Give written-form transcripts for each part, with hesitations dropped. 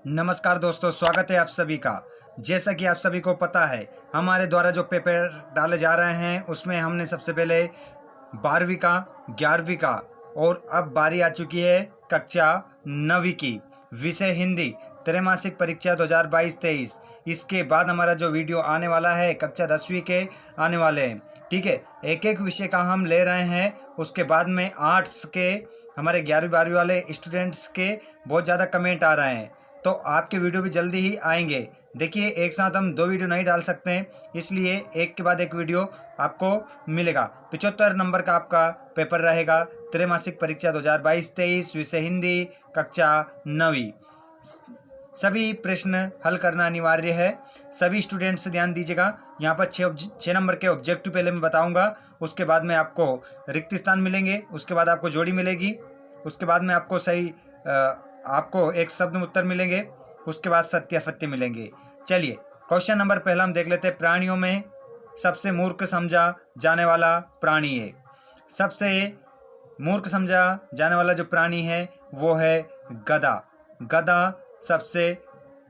नमस्कार दोस्तों, स्वागत है आप सभी का। जैसा कि आप सभी को पता है, हमारे द्वारा जो पेपर डाले जा रहे हैं उसमें हमने सबसे पहले 12वीं का, 11वीं का और अब बारी आ चुकी है कक्षा 9वीं की। विषय हिंदी, त्रैमासिक परीक्षा 2022-23। इसके बाद हमारा जो वीडियो आने वाला है कक्षा 10वीं के आने वाले हैं। ठीक है, एक एक विषय का हम ले रहे हैं। उसके बाद में आर्ट्स के हमारे 11वीं 12वीं वाले स्टूडेंट्स के बहुत ज़्यादा कमेंट आ रहे हैं, तो आपके वीडियो भी जल्दी ही आएंगे। देखिए, एक साथ हम 2 वीडियो नहीं डाल सकते हैं, इसलिए एक के बाद एक वीडियो आपको मिलेगा। 75 नंबर का आपका पेपर रहेगा, त्रैमासिक परीक्षा 2022-23, विषय हिंदी, कक्षा 9वीं। सभी प्रश्न हल करना अनिवार्य है। सभी स्टूडेंट्स ध्यान दीजिएगा। यहाँ पर 6 नंबर के ऑब्जेक्टिव पहले मैं बताऊंगा, उसके बाद में आपको रिक्त स्थान मिलेंगे, उसके बाद आपको जोड़ी मिलेगी, उसके बाद में आपको सही आपको एक शब्द उत्तर मिलेंगे, उसके बाद सत्य असत्य मिलेंगे। चलिए, क्वेश्चन नंबर पहला हम देख लेते हैं। प्राणियों में सबसे मूर्ख समझा जाने वाला प्राणी है। सबसे मूर्ख समझा जाने वाला जो प्राणी है वो है गधा। गधा सबसे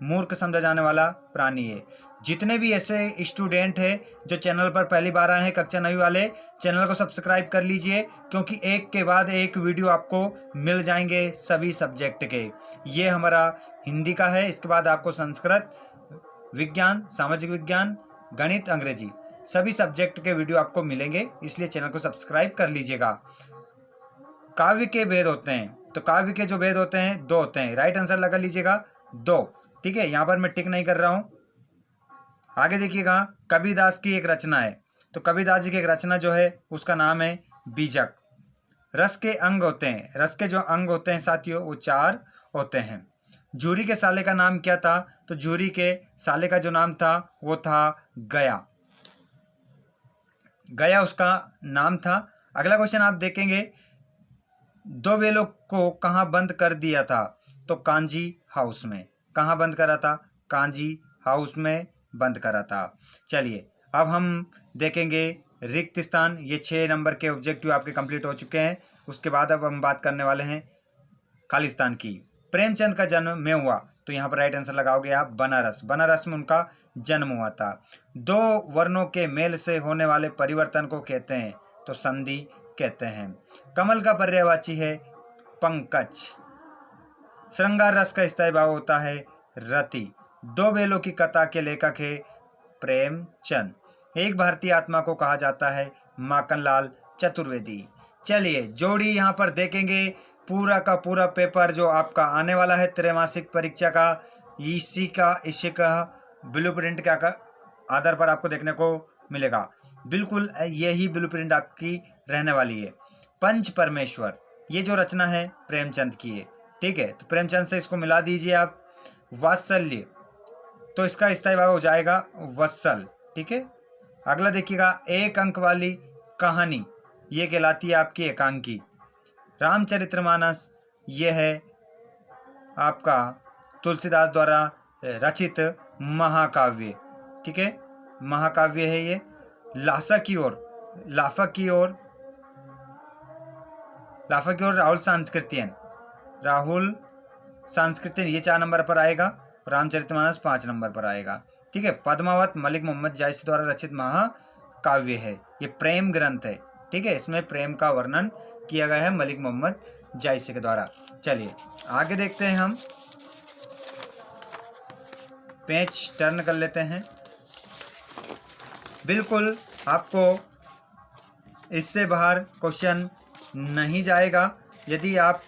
मूर्ख समझा जाने वाला प्राणी है। जितने भी ऐसे स्टूडेंट हैं जो चैनल पर पहली बार आए हैं, कक्षा 9वीं वाले, चैनल को सब्सक्राइब कर लीजिए, क्योंकि एक के बाद एक वीडियो आपको मिल जाएंगे सभी सब्जेक्ट के। ये हमारा हिंदी का है, इसके बाद आपको संस्कृत, विज्ञान, सामाजिक विज्ञान, गणित, अंग्रेजी, सभी सब्जेक्ट के वीडियो आपको मिलेंगे, इसलिए चैनल को सब्सक्राइब कर लीजिएगा। काव्य के भेद होते हैं, तो काव्य के जो भेद होते हैं 2 होते हैं। राइट आंसर लगा लीजिएगा 2। ठीक है, यहां पर मैं टिक नहीं कर रहा हूं। आगे देखिएगा, कबीरदास की एक रचना है, तो कबीरदास जी की एक रचना जो है उसका नाम है बीजक। रस के अंग होते हैं, रस के जो अंग होते हैं साथियों वो 4 होते हैं। जूरी के साले का नाम क्या था? तो जूरी के साले का जो नाम था वो था गया। गया उसका नाम था। अगला क्वेश्चन आप देखेंगे, 2 बेलों को कहाँ बंद कर दिया था? तो कांजी हाउस में। कहाँ बंद करा था? कांजी हाउस में बंद करा था। चलिए, अब हम देखेंगे रिक्त स्थान। ये 6 नंबर के ऑब्जेक्टिव आपके कंप्लीट हो चुके हैं। उसके बाद अब हम बात करने वाले हैं खालिस्तान की। प्रेमचंद का जन्म में हुआ, तो यहाँ पर राइट आंसर लगाओगे आप बनारस। बनारस में उनका जन्म हुआ था। 2 वर्णों के मेल से होने वाले परिवर्तन को कहते हैं? तो संधि कहते हैं। कमल का पर्यायवाची है पंकज। श्रृंगार रस का स्थायी भाव होता है रति। 2 बेलों की कथा के लेखक है प्रेमचंद। एक भारतीय आत्मा को कहा जाता है माखनलाल चतुर्वेदी। चलिए, जोड़ी यहाँ पर देखेंगे। पूरा का पूरा पेपर जो आपका आने वाला है त्रैमासिक परीक्षा का, इसी का ब्लूप्रिंट का आधार पर आपको देखने को मिलेगा। बिल्कुल यही ब्लूप्रिंट आपकी रहने वाली है। पंच परमेश्वर, ये जो रचना है प्रेमचंद की है। ठीक है, तो प्रेमचंद से इसको मिला दीजिए आप। वात्सल्य, तो इसका स्थायी भाव हो जाएगा वत्सल। ठीक है, अगला देखिएगा, एक अंक वाली कहानी, ये कहलाती है आपकी एकांकी। रामचरितमानस, ये है आपका तुलसीदास द्वारा रचित महाकाव्य। ठीक है, महाकाव्य है ये। लाफा की ओर राहुल सांस्कृतियन, ये 4 नंबर पर आएगा। रामचरितमानस 5 नंबर पर आएगा। ठीक है, पद्मावत मलिक मोहम्मद जायसी द्वारा रचित महाकाव्य है। ये प्रेम ग्रंथ है। ठीक है, इसमें प्रेम का वर्णन किया गया है मलिक मोहम्मद जायसी के द्वारा। चलिए आगे देखते हैं, हम पेज टर्न कर लेते हैं। बिल्कुल आपको इससे बाहर क्वेश्चन नहीं जाएगा। यदि आप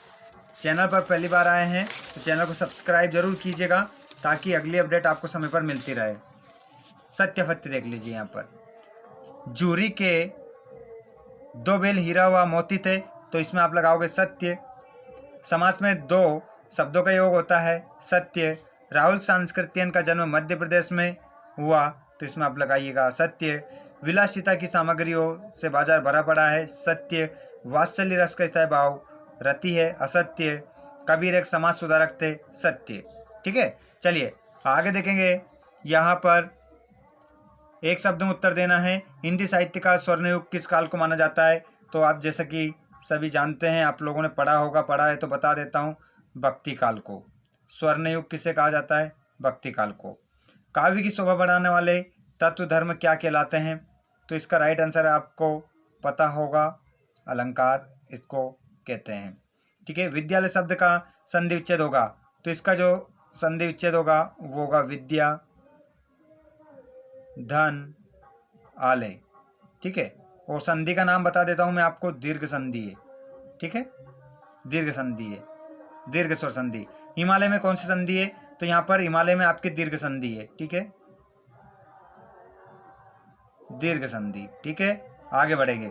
चैनल पर पहली बार आए हैं तो चैनल को सब्सक्राइब जरूर कीजिएगा, ताकि अगली अपडेट आपको समय पर मिलती रहे। सत्य फत्य देख लीजिए। यहाँ पर जूरी के 2 बेल हीरा व मोती थे, तो इसमें आप लगाओगे सत्य। समास में 2 शब्दों का योग होता है सत्य। राहुल सांस्कृतियन का जन्म मध्य प्रदेश में हुआ, तो इसमें आप लगाइएगा सत्य। विलासिता की सामग्रियों से बाजार भरा पड़ा है, सत्य। वात्सल्य रस का स्थायी भाव रति है, असत्य। कबीर एक समाज सुधारक थे, सत्य। ठीक है, चलिए आगे देखेंगे। यहाँ पर एक शब्द में उत्तर देना है। हिंदी साहित्य का स्वर्णयुग किस काल को माना जाता है? तो आप जैसा कि सभी जानते हैं, आप लोगों ने पढ़ा है तो बता देता हूँ, भक्ति काल को। स्वर्ण युग किसे कहा जाता है? भक्ति काल को। काव्य की शोभा बढ़ाने वाले तत्व धर्म क्या कहलाते हैं? तो इसका राइट आंसर आपको पता होगा, अलंकार इसको कहते हैं। ठीक है, विद्यालय शब्द का संधि विच्छेद होगा, तो इसका जो संधि विच्छेद होगा वो होगा विद्या धन आलय। ठीक है, और संधि का नाम बता देता हूं मैं आपको, दीर्घ संधि है। ठीक है, दीर्घ संधि है, दीर्घ स्वर संधि। हिमालय में कौन सी संधि है? तो यहाँ पर हिमालय में आपकी दीर्घ संधि है। ठीक है, दीर्घ संधि। ठीक है, आगे बढ़ेंगे।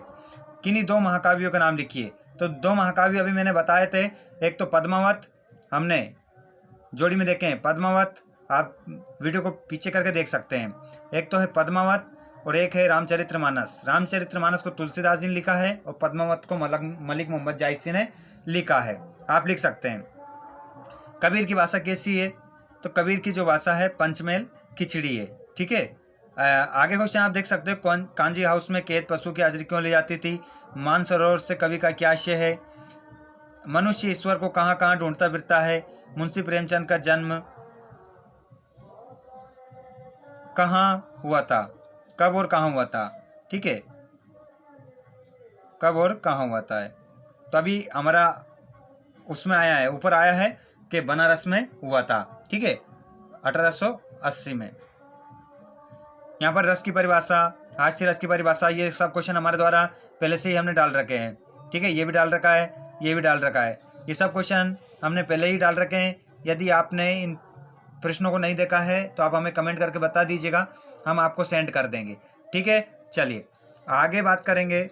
किन्हीं दो महाकाव्यों का नाम लिखिए। तो दो महाकाव्य अभी मैंने बताए थे, एक तो पद्मावत हमने जोड़ी में देखे हैं, पद्मावत आप वीडियो को पीछे करके देख सकते हैं। एक तो है पद्मावत और एक है रामचरितमानस। रामचरितमानस को तुलसीदास जी ने लिखा है और पद्मावत को मलिक मोहम्मद जायसी ने लिखा है, आप लिख सकते हैं। कबीर की भाषा कैसी है? तो कबीर की जो भाषा है पंचमेल खिचड़ी है। ठीक है, आगे क्वेश्चन आप देख सकते हो, कांजी हाउस में कैद पशु की हाजिरी क्यों ली जाती थी? मानसरोवर से कवि का क्या आशय है? मनुष्य ईश्वर को कहाँ कहाँ ढूंढता फिरता है? मुंशी प्रेमचंद का जन्म कहाँ हुआ था? कब और कहाँ हुआ था? ठीक है, कब और कहाँ हुआ था है। तो अभी हमारा उसमें आया है, ऊपर आया है कि बनारस में हुआ था। ठीक है, 1880 में। यहाँ पर रस की परिभाषा, हास्य रस की परिभाषा, ये सब क्वेश्चन हमारे द्वारा पहले से ही हमने डाल रखे हैं। ठीक है, ये भी डाल रखा है, ये भी डाल रखा है, ये सब क्वेश्चन हमने पहले ही डाल रखे हैं। यदि आपने इन प्रश्नों को नहीं देखा है तो आप हमें कमेंट करके बता दीजिएगा, हम आपको सेंड कर देंगे। ठीक है, चलिए आगे बात करेंगे।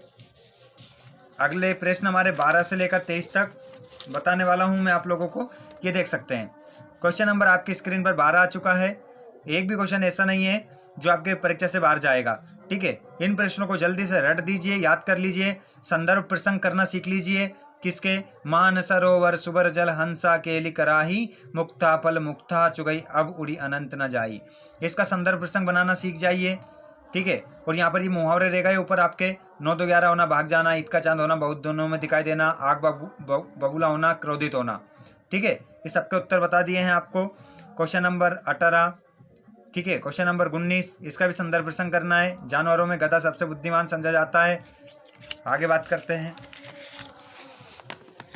अगले प्रश्न हमारे 12 से लेकर 23 तक बताने वाला हूं मैं आप लोगों को। ये देख सकते हैं, क्वेश्चन नंबर आपकी स्क्रीन पर 12 आ चुका है। एक भी क्वेश्चन ऐसा नहीं है जो आपके परीक्षा से बाहर जाएगा। ठीक है, इन प्रश्नों को जल्दी से रट दीजिए, याद कर लीजिए, संदर्भ प्रसंग करना सीख लीजिए। किसके? मान सरोवर सुबर जल हंसा केली कराही, मुक्ता फल मुक्ता चुगई अब उड़ी अनंत न जाई। इसका संदर्भ प्रसंग बनाना सीख जाइए। ठीक है, और यहाँ पर ये मुहावरे रहेगा ऊपर आपके, 9 2 11 होना, भाग जाना, ईद का चांद होना, बहुत दोनों में दिखाई देना, आग बबूला होना, क्रोधित होना। ठीक है, ये सबके उत्तर बता दिए हैं आपको। Question number 18। ठीक है, क्वेश्चन नंबर 19, इसका भी संदर्भ प्रसंग करना है। जानवरों में गधा सबसे बुद्धिमान समझा जाता है। आगे बात करते हैं,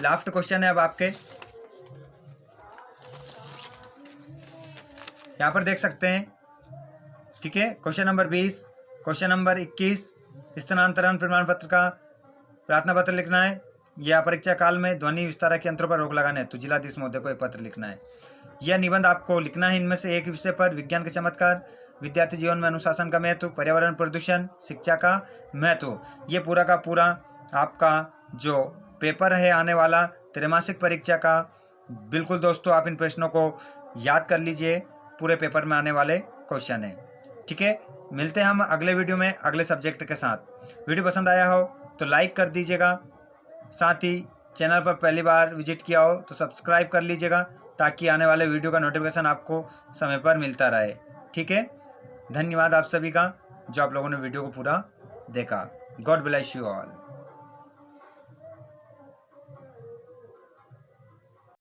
लास्ट क्वेश्चन है अब आपके। यहां पर देख सकते हैं। ठीक है, क्वेश्चन नंबर 20, क्वेश्चन नंबर 21, स्थानांतरण प्रमाण पत्र का प्रार्थना पत्र लिखना है। यह परीक्षा काल में ध्वनि विस्तारक यंत्रों पर रोक लगाने हेतु जिलाधीश महोदय को एक पत्र लिखना है। यह निबंध आपको लिखना है इनमें से एक विषय पर, विज्ञान के चमत्कार, विद्यार्थी जीवन में अनुशासन का महत्व, पर्यावरण प्रदूषण, शिक्षा का महत्व। ये पूरा का पूरा आपका जो पेपर है आने वाला त्रैमासिक परीक्षा का, बिल्कुल दोस्तों आप इन प्रश्नों को याद कर लीजिए, पूरे पेपर में आने वाले क्वेश्चन है। ठीक है, मिलते हैं हम अगले वीडियो में अगले सब्जेक्ट के साथ। वीडियो पसंद आया हो तो लाइक कर दीजिएगा, साथ ही चैनल पर पहली बार विजिट किया हो तो सब्सक्राइब कर लीजिएगा, ताकि आने वाले वीडियो का नोटिफिकेशन आपको समय पर मिलता रहे। ठीक है, धन्यवाद आप सभी का जो आप लोगों ने वीडियो को पूरा देखा। God bless you all.